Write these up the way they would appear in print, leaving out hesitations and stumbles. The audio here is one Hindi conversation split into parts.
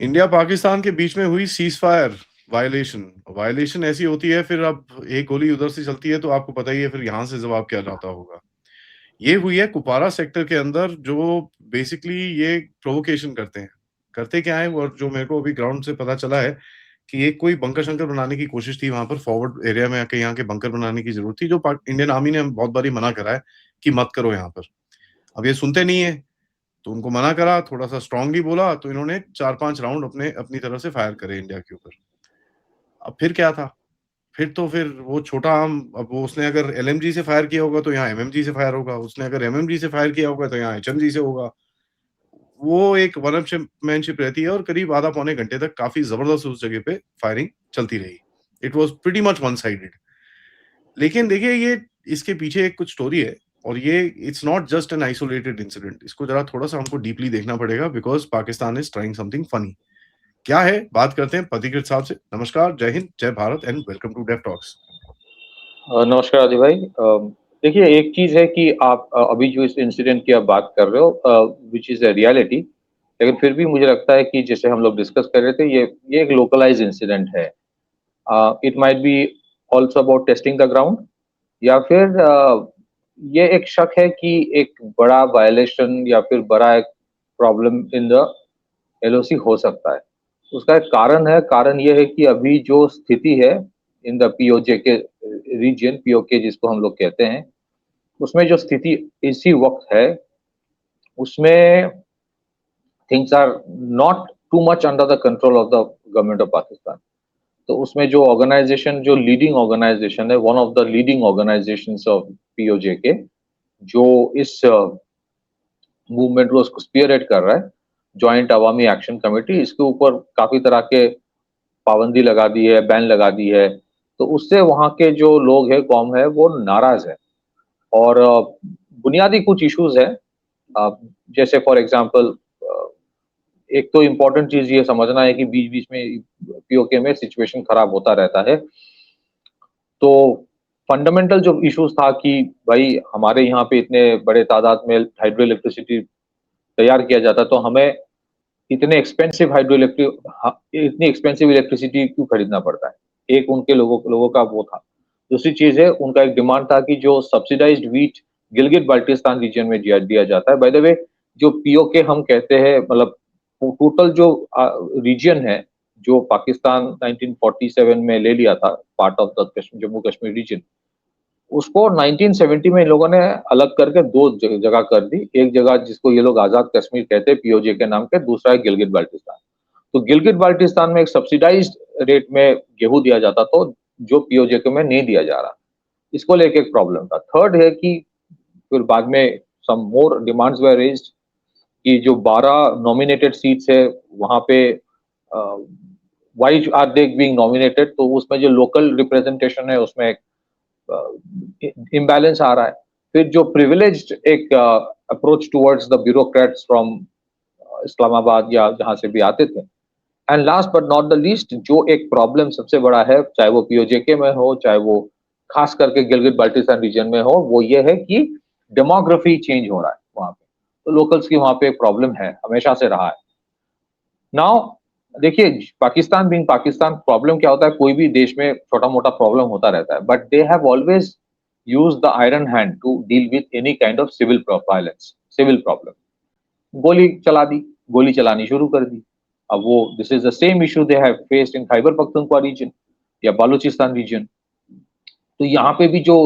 इंडिया पाकिस्तान के बीच में हुई सीज फायर वायलेशन। वायलेशन ऐसी होती है, फिर अब एक गोली उधर से चलती है तो आपको पता ही है फिर यहाँ से जवाब क्या जाता होगा। ये हुई है कुपवारा सेक्टर के अंदर, जो बेसिकली ये प्रोवोकेशन करते हैं। करते क्या है, और जो मेरे को अभी ग्राउंड से पता चला है कि एक कोई बंकर-शंकर बनाने की कोशिश थी वहाँ पर, फॉरवर्ड एरिया में आके यहाँ के बंकर बनाने की ज़रूरत थी, जो पाक इंडियन आर्मी ने बहुत बारी मना करा है कि मत करो यहाँ पर। अब ये सुनते नहीं है, तो उनको मना करा, थोड़ा-सा स्ट्रांगली बोला, तो इन्होंने 4-5 राउंड अपनी तरफ से फायर करे इंडिया के ऊपर। अब फिर क्या था? फिर वो छोटा आम, अब वो उसने अगर एलएमजी से फायर किया होगा, तो यहाँ एमएमजी से फायर होगा, उसने अगर एमएमजी से फायर किया होगा, तो यहाँ एचएमजी से होगा। वो एक वन अपशमैनशिप रहती है, और करीब आधा पौने घंटे तक काफ़ी ज़बरदस्त उस जगह पे फायरिंग चलती रही। It was pretty much one sided. लेकिन देखिए, ये इसके पीछे एक कुछ स्टोरी है, और ये it's not just an isolated incident. इसको ज़रा थोड़ा-सा हमको डीपली देखना पड़ेगा, because Pakistan is trying something funny. क्या है? बात करते हैं पथिकृत साहब से। नमस्कार, जय हिंद, जय Bharat and welcome to Dave Talks. नमस्कार आदि भाई। देखिए, एक चीज़ है कि आप अभी जो इस इंसिडेंट की आप बात कर रहे हो, व्हिच इज़ अ रियलिटी, लेकिन फिर भी मुझे लगता है कि जैसे हम लोग डिस्कस कर रहे थे, ये एक लोकलाइज्ड इंसिडेंट है। It might be also about testing the ground, या फिर ये एक शक है कि एक बड़ा वायलेशन या फिर बड़ा एक प्रॉब्लम इन द एलओसी हो सकता है। उसका एक कारण है, कारण ये है कि अभी जो स्थिति है इन द पीओजे के रीजन, पीओके जिसको हम लोग कहते हैं, उसमें जो स्थिति इसी वक्त है, उसमें things are not too much under the control of the government of Pakistan. तो उसमें जो ऑर्गेनाइजेशन, जो लीडिंग ऑर्गेनाइजेशन है, one of the leading organisations of POJ के, जो इस मूवमेंट को उसको स्पीयरहेड कर रहा है, जॉइंट अवामी एक्शन कमेटी, इसके ऊपर काफी तरह के पाबंदी लगा दी है, बैन लगा दी है। तो उससे वहाँ के जो लोग हैं, कौम है, वो नाराज है। और बुनियादी कुछ इश्यूज है, जैसे फॉर एग्जांपल, एक तो इम्पोर्टेंट चीज ये समझना है कि बीच बीच में पीओके में सिचुएशन खराब होता रहता है। तो फंडामेंटल जो इश्यूज था कि भाई हमारे यहाँ पे इतने बड़े तादाद में हाइड्रो इलेक्ट्रिसिटी तैयार किया जाता, तो हमें इतनी एक्सपेंसिव इलेक्ट्रिसिटी क्यों खरीदना पड़ता है। एक उनके लोगों का वो था। दूसरी चीज है, उनका एक डिमांड था कि जो subsidised wheat Gilgit Baltistan region में दिया जाता है। बाय द वे, जो पीओके हम कहते हैं, मतलब टोटल जो रीजन है, जो पाकिस्तान 1947 में ले लिया था, part of the Jammu Kashmir region, उसको 1970 में इन लोगों ने अलग करके दो जगह कर दी। एक जगह जिसको ये लोग आजाद कश्मीर कहते हैं पीओजे के नाम के, दूसरा है गिलगित बाल्टिस्तान। तो गिलगित बाल्टिस्तान में एक सब्सिडाइज्ड रेट में गेहूं दिया जाता, तो जो पीओजे के में नहीं दिया जा रहा। इसको लेके एक प्रॉब्लम था। थर्ड है कि फिर बाद में सम मोर डिमांड्स वर रेज्ड कि जो 12 नॉमिनेटेड सीट्स है वहां पे, why are they being nominated, तो उसमें जो लोकल रिप्रेजेंटेशन है उसमें एक इम्बैलेंस आ रहा है। फिर जो प्रिविलेज्ड एक approach towards the bureaucrats from Islamabad या जहां से भी आते थे। And last but not the least, जो एक प्रॉब्लम सबसे बड़ा है, चाहे वो पीओजेके में हो, चाहे वो खास करके गिलगित बाल्टिस्तान रीजन में हो, वो ये है कि डेमोग्राफी चेंज हो रहा है वहां पे। तो लोकल्स की वहां पे एक प्रॉब्लम है, हमेशा से रहा है। नाउ देखिए, पाकिस्तान बीइंग पाकिस्तान, प्रॉब्लम क्या होता है, कोई भी देश में छोटा मोटा प्रॉब्लम होता रहता है, but they have always use the iron hand to deal with any kind of civil violence, civil problem. गोली चला दी, गोली चलानी शुरू कर दी। अब वो this is the same issue they have faced in Khyber Pakhtunkhwa region या बलूचिस्तान रीजन। तो यहाँ पे भी जो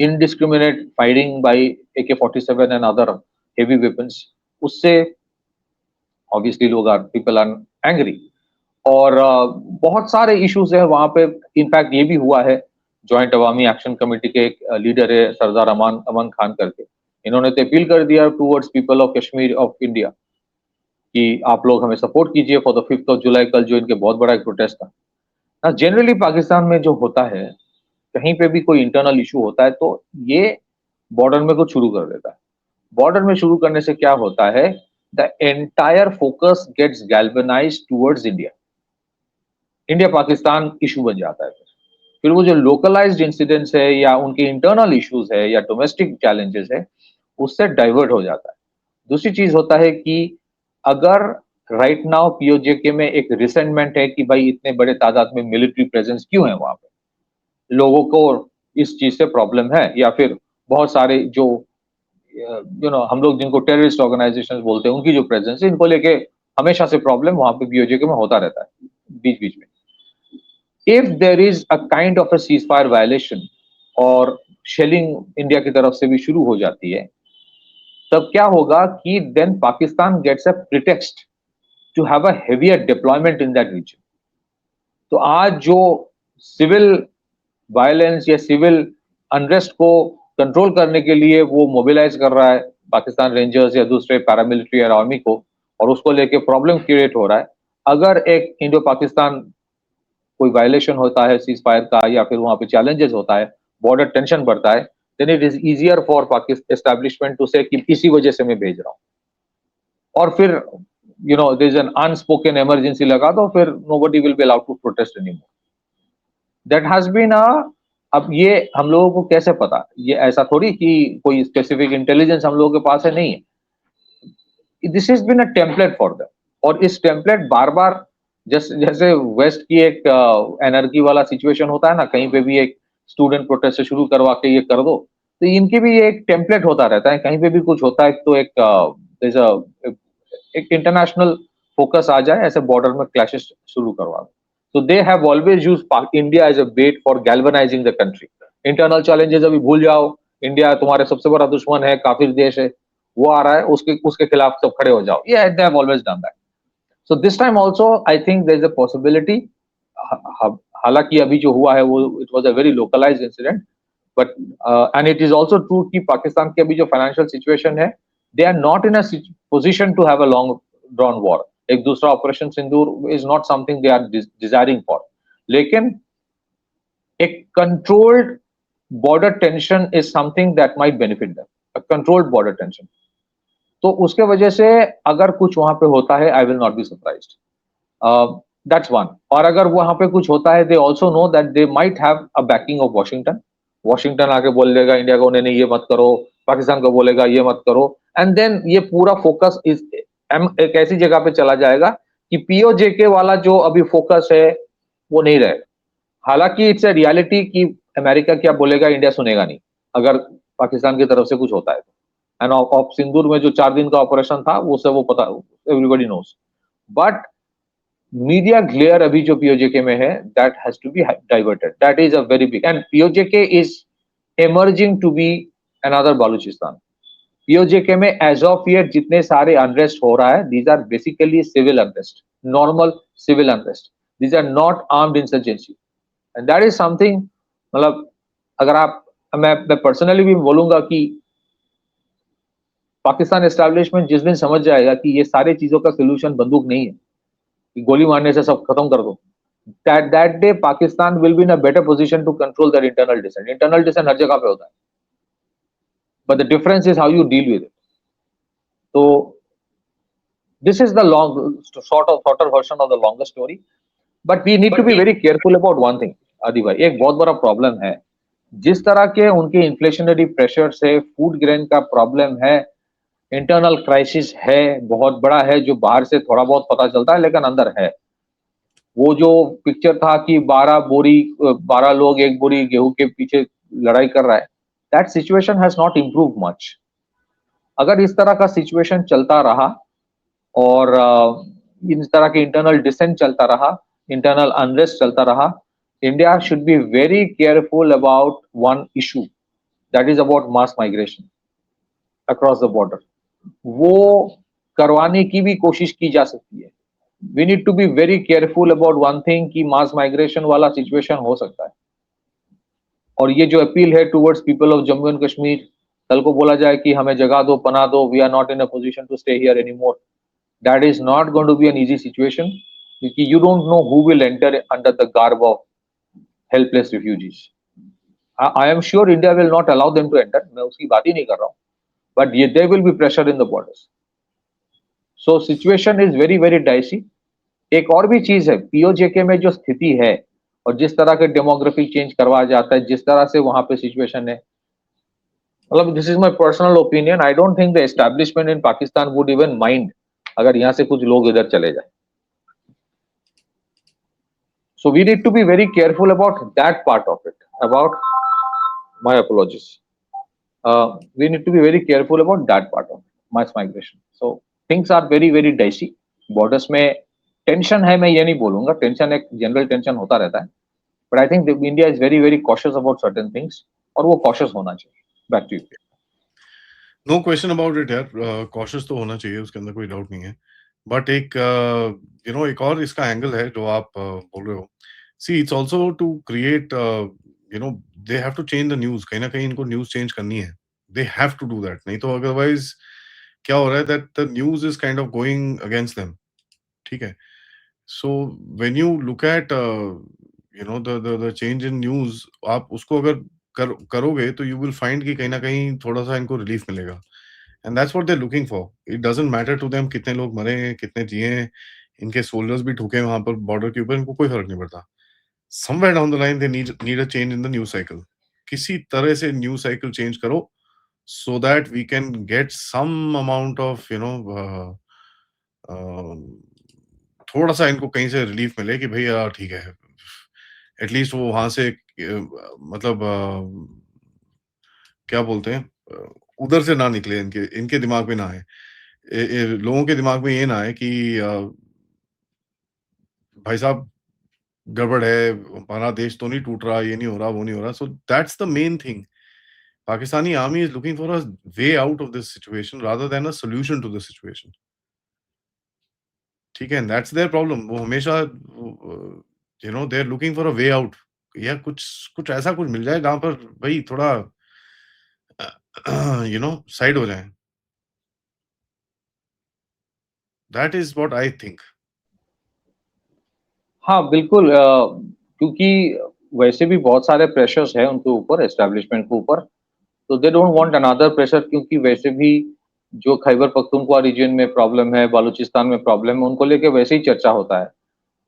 indiscriminate firing by AK-47 and other heavy weapons, उससे ऑब्वियसली लोग आर पीपल आर एंग्री। और बहुत सारे इश्यूज है वहां पे। इनफैक्ट ये भी हुआ है, जॉइंट अवामी एक्शन कमेटी के एक लीडर है सरदार अमन खान करके, इन्होंने तो अपील कर दिया towards people of Kashmir of India कि आप लोग हमें सपोर्ट कीजिए for the 5th of July, कल जो इनके बहुत बड़ा एक प्रोटेस्ट था ना। जनरली पाकिस्तान में जो होता है, कहीं पे भी कोई इंटरनल इशू होता है तो ये बॉर्डर में कुछ शुरू कर देता है। बॉर्डर में शुरू करने से क्या होता है, the entire focus gets galvanised towards India. India Pakistan issue बन जाता है। फिर वो जो लोकलाइज्ड इंसिडेंट्स है या उनके इंटरनल इश्यूज है या डोमेस्टिक चैलेंजेस है, उससे डाइवर्ट हो जाता है। दूसरी चीज होता है कि अगर राइट नाउ पीओजेके में एक रिसेंटमेंट है कि भाई इतने बड़े तादाद में मिलिट्री प्रेजेंस क्यों है वहां पे, लोगों को इस चीज से प्रॉब्लम है, या फिर बहुत सारे जो हम लोग जिनको टेररिस्ट ऑर्गेनाइजेशंस बोलते हैं उनकी जो प्रेजेंस है, इनको लेके हमेशा से प्रॉब्लम वहां पे पीओजेके में होता रहता है बीच बीच में। If there is a kind of a cease fire violation और शेलिंग इंडिया की तरफ से भी शुरू हो जाती है, तब क्या होगा कि then Pakistan gets a pretext to have a heavier deployment in that region. तो आज जो सिविल वायलेंस या सिविल अनरेस्ट को कंट्रोल करने के लिए वो मोबिलाइज कर रहा है पाकिस्तान रेंजर्स या दूसरे पैरामिलिट्री या आर्मी को, और उसको लेके प्रॉब्लम क्रिएट हो रहा है, अगर एक इंडो पाकिस्तान कोई वायलेशन होता है सीज फायर का, या फिर वहां पे चैलेंजेस होता है, बॉर्डर टेंशन बढ़ता है, then it is easier for Pakistan establishment to say कि इसी वजह से मैं भेज रहा हूं, और फिर there is an unspoken emergency लगा दो, फिर nobody will be allowed to protest anymore. That has been अब ये हम लोगों को कैसे पता, ये ऐसा थोड़ी कि कोई स्पेसिफिक इंटेलिजेंस हम लोगों के पास है, नहीं है, this is been a template for them. और इस टेम्पलेट बार बार जैसे वेस्ट की एक एनर्जी वाला सिचुएशन होता है ना, कहीं पे भी एक स्टूडेंट प्रोटेस्ट से शुरू करवा के ये कर दो, तो इनकी भी एक टेम्पलेट होता रहता है, कहीं पे भी कुछ होता है तो एक इंटरनेशनल फोकस आ जाए, ऐसे बॉर्डर में क्लैशेस शुरू करवा दो। So they have always used India as a bait for galvanizing the country. Internal challenges अभी भूल जाओ, इंडिया तुम्हारे सबसे बड़ा दुश्मन है, काफिर देश है, वो आ रहा है, उसके खिलाफ सब खड़े हो जाओ। Yeah, they have always done that. So this time also, I think there is a possibility. हालांकि अभी जो हुआ है वो it was a very localized incident, but and it is also true कि पाकिस्तान की अभी जो financial situation है, they are not in a position to have a long drawn war. एक दूसरा operation Sindoor is not something they are desiring for, लेकिन एक controlled border tension is something that might benefit them, a controlled border tension. तो उसके वजह से अगर कुछ वहां पे होता है, I will not be surprised, that's one. और अगर वहां पे कुछ होता है, they also know that they might have a banking of Washington. Washington आके बोल देगा इंडिया को, नहीं ये मत करो, पाकिस्तान को बोलेगा ये मत करो, एंड देन ये पूरा फोकस इज एक ऐसी जगह पे चला जाएगा कि पीओजेके वाला जो अभी फोकस है वो नहीं रहेगा। हालांकि इट्स अ रियलिटी कि अमेरिका क्या बोलेगा इंडिया सुनेगा नहीं अगर पाकिस्तान की तरफ से कुछ होता है। एंड ऑफ सिंदूर में जो 4 दिन का ऑपरेशन था वो सब वो पता, everybody knows. But media glare अभी जो पीओजेके में है, that has to be diverted, that is a very big, and PoJK is emerging to be another Baluchistan. PoJK में एज ऑफ ईयर जितने सारे अनरेस्ट हो रहा है, these are basically civil unrest, normal civil unrest, these are not armed insurgency, and that is something, मतलब अगर आप मैं पर्सनली भी बोलूंगा कि पाकिस्तान एस्टैब्लिशमेंट जिस दिन समझ जाएगा कि ये सारी चीजों का सोल्यूशन बंदूक नहीं है कि गोली मारने से सब खत्म कर दो, that day Pakistan will be in a better position to control their internal dissent. Internal dissent हर जगह पे होता है, but the difference is how you deal with it. So this is the shorter version of the longer story, but we need to be very careful about one thing. आदि भाई, एक बहुत बड़ा प्रॉब्लम है, जिस तरह के उनके इन्फ्लेशनरी प्रेशर से फूड ग्रेन का प्रॉब्लम है, इंटरनल क्राइसिस है, बहुत बड़ा है, जो बाहर से थोड़ा बहुत पता चलता है लेकिन अंदर है। वो जो पिक्चर था कि 12 लोग एक बोरी गेहूं के पीछे लड़ाई कर रहा है, that situation has not improve much. अगर इस तरह का सिचुएशन चलता रहा और इस तरह के इंटरनल डिसेंट चलता रहा, इंटरनल अनरेस्ट चलता रहा, India should be very careful about one issue, that is about mass migration across the border. वो करवाने की भी कोशिश की जा सकती है। We need to be very careful about one thing कि मास माइग्रेशन वाला सिचुएशन हो सकता है, और ये जो अपील है towards people of Jammu and Kashmir, कल को बोला जाए कि हमें जगह दो, पनाह दो, we are not in a position to stay here anymore, that is not going to be an easy situation, क्योंकि you don't know who will enter under the garb of helpless refugees. I am sure India will not allow them to enter, मैं उसकी बात ही नहीं कर रहा हूँ, बट ये there will be pressure in the borders. So situation is very very dicey. एक और भी चीज है, पीओजेके में जो स्थिति है और जिस तरह के डेमोग्राफिक चेंज करवाया जाता है, जिस तरह से वहां पे सिचुएशन है, मतलब this is my personal opinion, I don't think the establishment in Pakistan would even mind अगर यहाँ से कुछ लोग इधर चले जाए। So we need to be very careful about that part of it. About my apologies. We need to be very careful about that part of it, mass migration. So things are very very dicey. Borders में टेंशन है, मैं ये नहीं बोलूंगा, टेंशन एक जनरल टेंशन होता रहता है, but I think India is very very cautious about certain things, और वो कॉशियस होना चाहिए। Back to you. No question about it यार, कॉशियस तो होना चाहिए, उसके अंदर कोई डाउट नहीं है। बट एक एक और इसका एंगल है जो आप बोल रहे हो। See it's also to create they have to change the news, कहीं न कहीं इनको न्यूज़ चेंज करनी है। They have to do that, नहीं तो अदरवाइज़ क्या हो रहा है that the news is kind of going against them, ठीक है? So when you look at the change in news, आप उसको अगर करोगे तो यू विल फाइंड कि कहीं न कहीं थोड़ा-सा इनको रिलीफ मिलेगा। And that's what they are looking for. It doesn't matter to them कितने लोग मरे हैं, कितने जिए हैं, इनके सोल्जर्स भी ठुके हैं वहाँ पर बॉर्डर के ऊपर, इनको कोई फ़र्क नहीं पड़ता। Somewhere down the line they need a change in the news cycle. किसी तरह से न्यूज़ साइकिल चेंज करो so that we can get some amount of थोड़ा-सा इनको कहीं से रिलीफ मिले कि भई ठीक है। एटलीस्ट वो वहाँ से मतलब क्या बोलते हैं, उधर से ना निकले, इनके इनके दिमाग में ना आए। लोगों के दिमाग में ये ना आए कि भाई साहब गड़बड़ है, हमारा देश तो नहीं टूट रहा, ये नहीं हो रहा, वो नहीं हो रहा। So that's the main thing. Pakistani army is looking for a way out of this situation rather than a solution to this situation. ठीक है, दैट्स देयर प्रॉब्लम। वो हमेशा they are looking for a way out, या कुछ कुछ ऐसा कुछ मिल जाए जहाँ पर भाई थोड़ा साइड हो जाए। That is what I think. हाँ बिल्कुल, क्योंकि वैसे भी बहुत सारे प्रेशर्स है उनके ऊपर, एस्टेब्लिशमेंट के ऊपर, तो they don't want another pressure, क्योंकि वैसे भी जो खैबर पख्तूनख्वा रीजन में प्रॉब्लम है, बलूचिस्तान में प्रॉब्लम है, उनको लेके वैसे ही चर्चा होता है।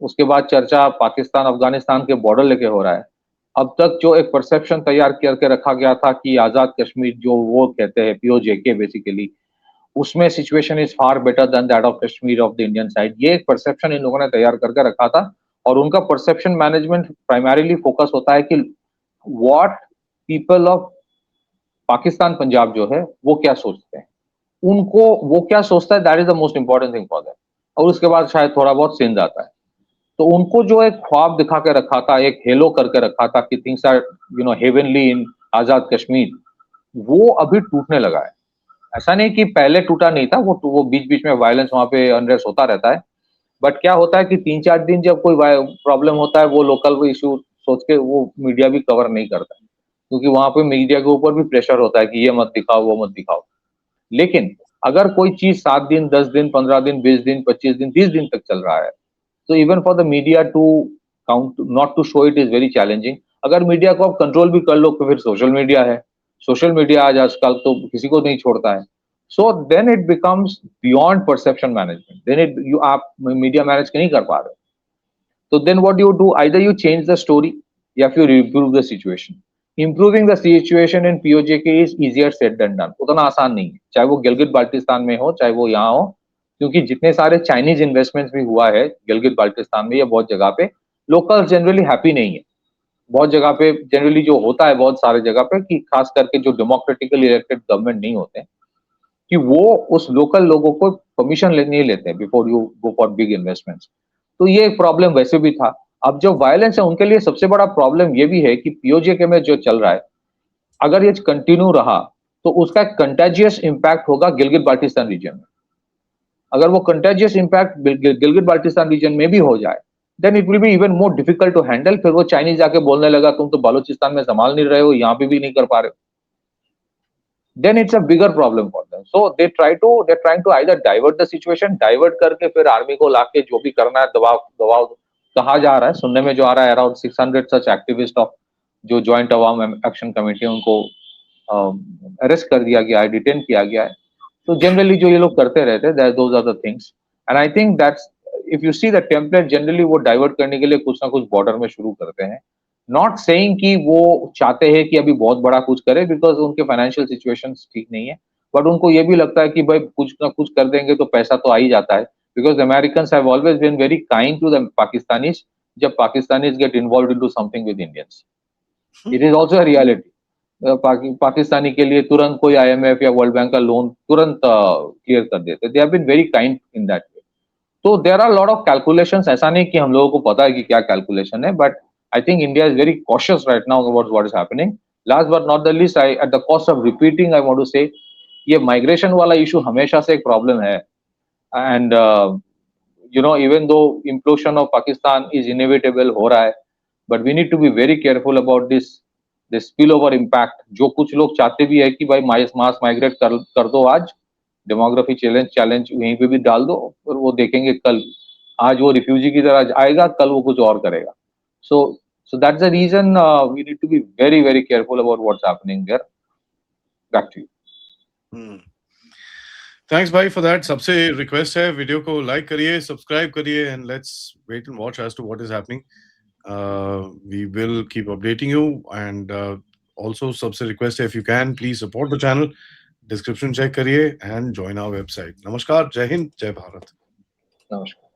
उसके बाद चर्चा पाकिस्तान अफगानिस्तान के बॉर्डर लेके हो रहा है। अब तक जो एक परसेप्शन तैयार करके रखा गया था कि आजाद कश्मीर, जो वो कहते हैं पीओजेके बेसिकली, उसमें situation is far better than that of Kashmir of the Indian side, ये एक परसेप्शन इन लोगों ने तैयार करके रखा था। और उनका परसेप्शन मैनेजमेंट प्राइमरीली फोकस होता है कि what people of Pakistan Punjab जो है वो क्या सोचते हैं, उनको वो क्या सोचता है, that is the most important thing for them. और उसके बाद शायद थोड़ा बहुत सिंध आता है। तो उनको जो एक ख्वाब दिखा के रखा था, एक हेलो करके रखा था कि थिंग्स आर हेवनली इन आजाद कश्मीर, वो अभी टूटने लगा है। ऐसा नहीं कि पहले टूटा नहीं था, वो बीच बीच में वायलेंस वहां पे अनरेस्ट होता रहता है, बट क्या होता है कि 3-4 दिन जब कोई प्रॉब्लम होता है, वो लोकल इशू सोच के वो मीडिया भी कवर नहीं करता है, क्योंकि वहां पे मीडिया के ऊपर भी प्रेशर होता है कि ये मत दिखाओ, वो मत दिखाओ। लेकिन अगर कोई चीज 7 दिन, 10 दिन, 15 दिन, 20 दिन, 25 दिन, 30 दिन तक चल रहा है, तो even for the media to count, not to show it, is very challenging. अगर मीडिया को आप कंट्रोल भी कर लो तो फिर सोशल मीडिया है, सोशल मीडिया आज आजकल तो किसी को नहीं छोड़ता है। So then it becomes beyond perception management, then it you आप मीडिया मैनेज नहीं कर पा रहे। तो then what you do, either you change the story या फिर improve the situation. Improving the situation in PoJK is easier said than done, उतना आसान नहीं है, चाहे वो गिलगित बाल्टिस्तान में हो, चाहे वो यहाँ हो, क्योंकि जितने सारे चाइनीज इन्वेस्टमेंट्स भी हुआ है गिलगित बाल्टिस्तान में या बहुत जगह पे, लोकल जनरली हैप्पी नहीं है। बहुत जगह पे जनरली जो होता है, बहुत सारे जगह पे, कि खास करके जो डेमोक्रेटिकली इलेक्टेड गवर्नमेंट नहीं होते, कि वो उस लोकल लोगों को परमिशन नहीं लेते before you go for big investments. तो ये एक प्रॉब्लम वैसे भी था। अब जो वायलेंस है उनके लिए सबसे बड़ा प्रॉब्लम ये भी है कि पीओजेके में जो चल रहा है, अगर ये कंटिन्यू रहा तो उसका कंटेजियस इंपैक्ट होगा गिलगित बाल्टिस्तान रीजन में। अगर वो contagious impact Gilgit Baltistan region में भी हो जाए, then it will be even more difficult to handle. फिर वो चाइनीज जाके बोलने लगा तुम तो बलूचिस्तान में संभाल नहीं रहे हो, यहाँ पे भी नहीं कर पा रहे हो, then it's a bigger problem for them. So they're trying to either divert the situation, divert करके फिर आर्मी को लाके जो भी करना है दबाव दबाव। कहा जा रहा है, सुनने में जो आ रहा है, अराउंड 600 सच एक्टिविस्ट ऑफ जो ज्वाइंट अवाम एक्शन कमेटी, उनको अरेस्ट कर दिया गया है, डिटेन किया गया है। तो जनरली जो ये लोग करते रहते हैं, those are the things, and I think that's, if you see the template, generally वो डाइवर्ट करने के लिए कुछ ना कुछ बॉर्डर में शुरू करते हैं। नॉट सेइंग कि वो चाहते हैं कि अभी बहुत बड़ा कुछ करे, बिकॉज उनके फाइनेंशियल सिचुएशन ठीक नहीं है, बट उनको ये भी लगता है कि भाई कुछ ना कुछ कर देंगे तो पैसा तो आ ही जाता है, because Americans have always been very kind to the Pakistanis जब Pakistanis get involve into something with Indians. It is also a reality. Pakistani के लिए तुरंत कोई IMF या वर्ल्ड बैंक का लोन तुरंत क्लियर कर देते. They have been very kind in that way. तो there are lot of calculations. ऐसा नहीं कि हम लोगों को पता है कि क्या कैलकुलेशन है, but I think India is very cautious right now about what is happening. Last but not the least, I at the cost of repeating I want to say ये माइग्रेशन वाला इशू हमेशा से एक प्रॉब्लम है. And you know, even though implosion of Pakistan is inevitable हो रहा है, but we need to be very careful about this spillover impact. जो कुछ लोग चाहते भी है कि भाई मास माइग्रेट कर दो, आज डेमोग्राफी चैलेंज यहीं पे भी डाल दो, और वो देखेंगे कल, आज वो रिफ्यूजी की तरह आएगा, कल वो कुछ और करेगा. So that's the reason we need to be very very careful about what's happening there. Back to you. Thanks भाई फॉर दैट. सबसे रिक्वेस्ट है, वीडियो को लाइक करिए, सब्सक्राइब करिए, and let's wait and watch as to what is happening. We will keep updating you, and also सबसे रिक्वेस्ट है, if you can please support the channel. Description check करिए एंड ज्वाइन आवर वेबसाइट. नमस्कार, जय हिंद, जय भारत. नमस्कार.